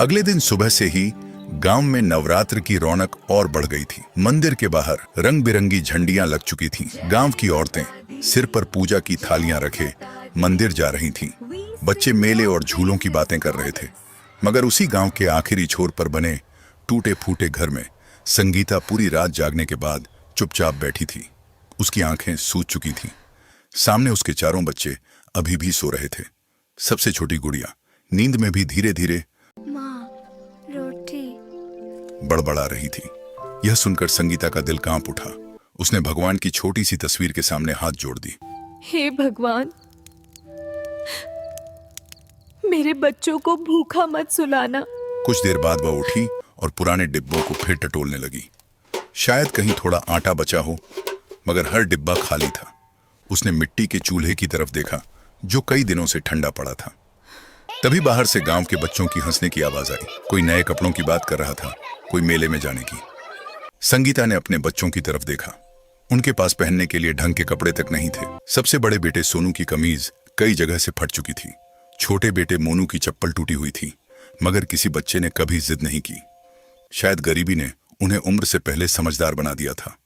अगले दिन सुबह से ही गांव में नवरात्र की रौनक और बढ़ गई थी। मंदिर के बाहर रंग बिरंगी झंडियां लग चुकी थीं। गांव की औरतें सिर पर पूजा की थालियां रखे मंदिर जा रही थीं। बच्चे मेले और झूलों की बातें कर रहे थे। मगर उसी गांव के आखिरी छोर पर बने टूटे फूटे घर में संगीता पूरी रात जागने के बाद चुपचाप बैठी थी। उसकी आंखें सूज चुकी थीं। सामने उसके चारों बच्चे अभी भी सो रहे थे। सबसे छोटी गुड़िया नींद में भी धीरे धीरे बड़बड़ा रही थी। यह सुनकर संगीता का दिल कांप उठा। उसने भगवान की छोटी सी तस्वीर के सामने हाथ जोड़ दी। हे भगवान, मेरे बच्चों को भूखा मत सुलाना। कुछ देर बाद वह उठी और पुराने डिब्बों को फिर टटोलने लगी। शायद कहीं थोड़ा आटा बचा हो, मगर हर डिब्बा खाली था। उसने मिट्टी के चूल्हे की तरफ देखा जो कई दिनों से ठंडा पड़ा था। तभी बाहर से गांव के बच्चों की हंसने की आवाज आई। कोई नए कपड़ों की बात कर रहा था, कोई मेले में जाने की। संगीता ने अपने बच्चों की तरफ देखा। उनके पास पहनने के लिए ढंग के कपड़े तक नहीं थे। सबसे बड़े बेटे सोनू की कमीज कई जगह से फट चुकी थी। छोटे बेटे मोनू की चप्पल टूटी हुई थी, मगर किसी बच्चे ने कभी जिद नहीं की। शायद गरीबी ने उन्हें उम्र से पहले समझदार बना दिया था।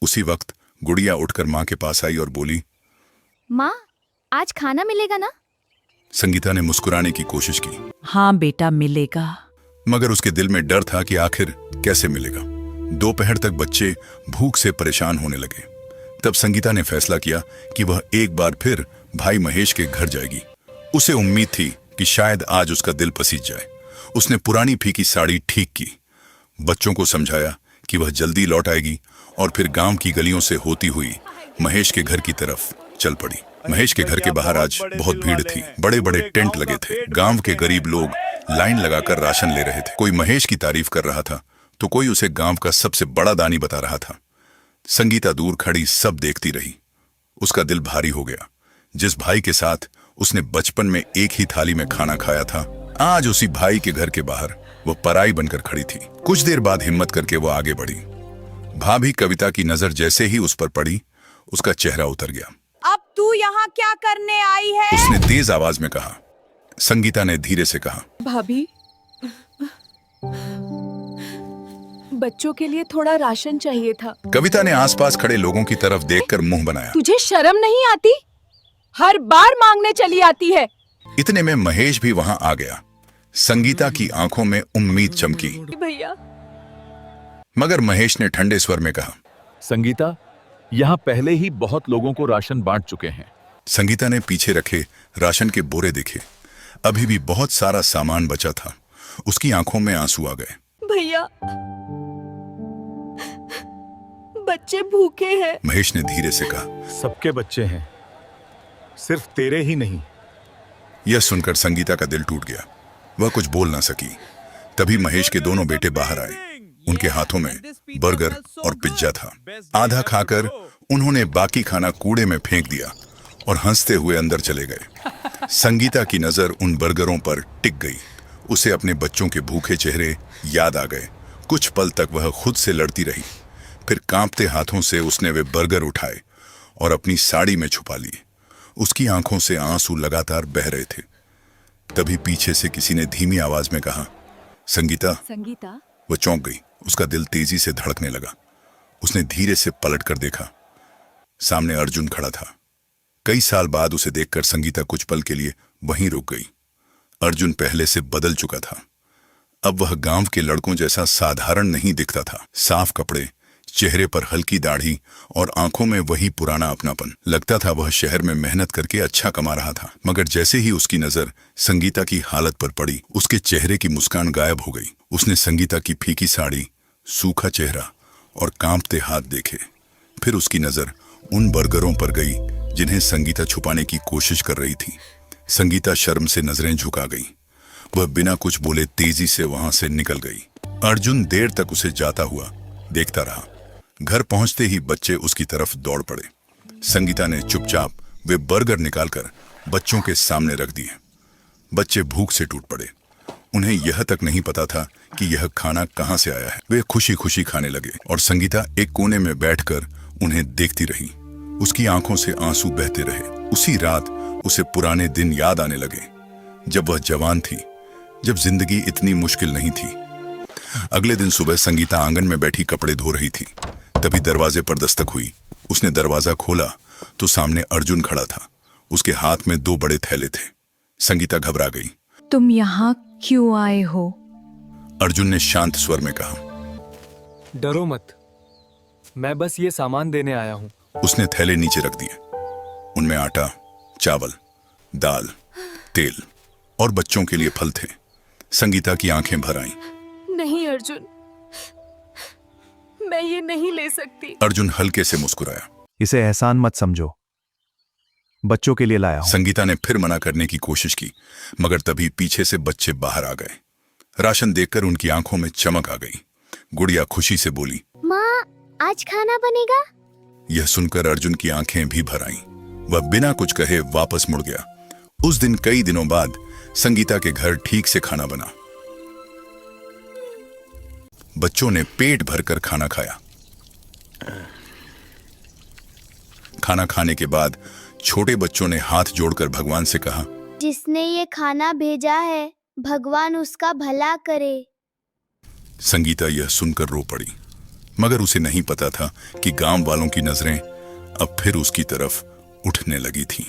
उसी वक्त गुड़िया उठकर माँ के पास आई और बोली, माँ, आज खाना मिलेगा ना? संगीता ने मुस्कुराने की कोशिश की। हाँ बेटा, मिलेगा। मगर उसके दिल में डर था कि आखिर कैसे मिलेगा। दोपहर तक बच्चे भूख से परेशान होने लगे। तब संगीता ने फैसला किया कि वह एक बार फिर भाई महेश के घर जाएगी। उसे उम्मीद थी कि शायद आज उसका दिल पसीज जाए। उसने पुरानी फीकी साड़ी ठीक की, बच्चों को समझाया कि वह जल्दी लौट आएगी और फिर गांव की गलियों से होती हुई महेश के घर की तरफ चल पड़ी। महेश के घर के बाहर आज बहुत भीड़ थी। बड़े बड़े टेंट लगे थे। गांव के गरीब लोग लाइन लगाकर राशन ले रहे थे। कोई महेश की तारीफ कर रहा था तो कोई उसे गांव का सबसे बड़ा दानी बता रहा था। संगीता दूर खड़ी सब देखती रही। उसका दिल भारी हो गया। जिस भाई के साथ उसने बचपन में एक ही थाली में खाना खाया था, आज उसी भाई के घर के बाहर वह पराई बनकर खड़ी थी। कुछ देर बाद हिम्मत करके वो आगे बढ़ी। भाभी कविता की नजर जैसे ही उस पर पड़ी, उसका चेहरा उतर गया। अब तू यहाँ क्या करने आई है? उसने तेज आवाज में कहा। संगीता ने धीरे से कहा, भाभी, बच्चों के लिए थोड़ा राशन चाहिए था। कविता ने आसपास खड़े लोगों की तरफ देखकर मुंह बनाया। तुझे शर्म नहीं आती? हर बार मांगने चली आती है। इतने में महेश भी वहां आ गया। संगीता की आंखों में उम्मीद चमकी। भैया, मगर महेश ने ठंडे स्वर में कहा, संगीता, यहाँ पहले ही बहुत लोगों को राशन बांट चुके हैं। संगीता ने पीछे रखे राशन के बोरे देखे। अभी भी बहुत सारा सामान बचा था। उसकी आंखों में आंसू आ गए। भैया, बच्चे भूखे हैं। महेश ने धीरे से कहा, सबके बच्चे हैं, सिर्फ तेरे ही नहीं। यह सुनकर संगीता का दिल टूट गया। वह कुछ बोल ना सकी। तभी महेश के दोनों बेटे बाहर आए। उनके हाथों में बर्गर और पिज्जा था। आधा खाकर उन्होंने बाकी खाना कूड़े में फेंक दिया और हंसते हुए अंदर चले गए। संगीता की नजर उन बर्गरों पर टिक गई। उसे अपने बच्चों के भूखे चेहरे याद आ गए। कुछ पल तक वह खुद से लड़ती रही। फिर कांपते हाथों से उसने वे बर्गर उठाए और अपनी साड़ी में छुपा लिए। उसकी आंखों से आंसू लगातार बह रहे थे। तभी पीछे से किसी ने धीमी आवाज में कहा, संगीता। संगीता। वह चौंक गई। उसका दिल तेजी से धड़कने लगा। उसने धीरे से पलटकर देखा। सामने अर्जुन खड़ा था। कई साल बाद उसे देखकर संगीता कुछ पल के लिए वहीं रुक गई। अर्जुन पहले से बदल चुका था। अब वह गांव के लड़कों जैसा साधारण नहीं दिखता था। साफ कपड़े, चेहरे पर हल्की दाढ़ी और आंखों में वही पुराना अपनापन। लगता था वह शहर में मेहनत करके अच्छा कमा रहा था। मगर जैसे ही उसकी नजर संगीता की हालत पर पड़ी, उसके चेहरे की मुस्कान गायब हो गई। उसने संगीता की फीकी साड़ी, सूखा चेहरा और कांपते हाथ देखे। फिर उसकी नजर उन बर्गरों पर गई जिन्हें संगीता छुपाने की कोशिश कर रही थी। संगीता शर्म से नजरें झुका गई। वह बिना कुछ बोले तेजी से वहां से निकल गई। अर्जुन देर तक उसे जाता हुआ देखता रहा। घर पहुंचते ही बच्चे उसकी तरफ दौड़ पड़े। संगीता ने चुपचाप वे बर्गर निकालकर बच्चों के सामने रख दिए। बच्चे भूख से टूट पड़े। उन्हें यह तक नहीं पता था कि यह खाना कहां से आया है। वे खुशी खुशी खाने लगे और संगीता एक कोने में बैठकर उन्हें देखती रही। उसकी आंखों से आंसू बहते रहे। उसी रात उसे पुराने दिन याद आने लगे, जब वह जवान थी, जब जिंदगी इतनी मुश्किल नहीं थी। अगले दिन सुबह संगीता आंगन में बैठी कपड़े धो रही थी। तभी दरवाजे पर दस्तक हुई। उसने दरवाजा खोला तो सामने अर्जुन खड़ा था। उसके हाथ में 2 बड़े थैले थे। संगीता घबरा गई। तुम यहाँ क्यों आए हो? अर्जुन ने शांत स्वर में कहा। डरो मत, मैं बस ये सामान देने आया हूँ। उसने थैले नीचे रख दिए। उनमें आटा, चावल, दाल, तेल और बच्चों के लिए फल थे। संगीता की आंखें भर आईं। नहीं अर्जुन, मैं ये नहीं ले सकती। अर्जुन हल्के से मुस्कुराया। इसे एहसान मत समझो, बच्चों के लिए लाया हूं। संगीता ने फिर मना करने की कोशिश की, मगर तभी पीछे से बच्चे बाहर आ गए। राशन देखकर उनकी आंखों में चमक आ गई। गुड़िया खुशी से बोली, माँ, आज खाना बनेगा? यह सुनकर अर्जुन की आंखें भी भर आईं। वह बिना कुछ कहे वापस मुड़ गया। उस दिन कई दिनों बाद संगीता के घर ठीक से खाना बना। बच्चों ने पेट भरकर खाना खाया। खाना खाने के बाद छोटे बच्चों ने हाथ जोड़कर भगवान से कहा, जिसने ये खाना भेजा है, भगवान उसका भला करे। संगीता यह सुनकर रो पड़ी, मगर उसे नहीं पता था कि गांव वालों की नजरें अब फिर उसकी तरफ उठने लगी थीं।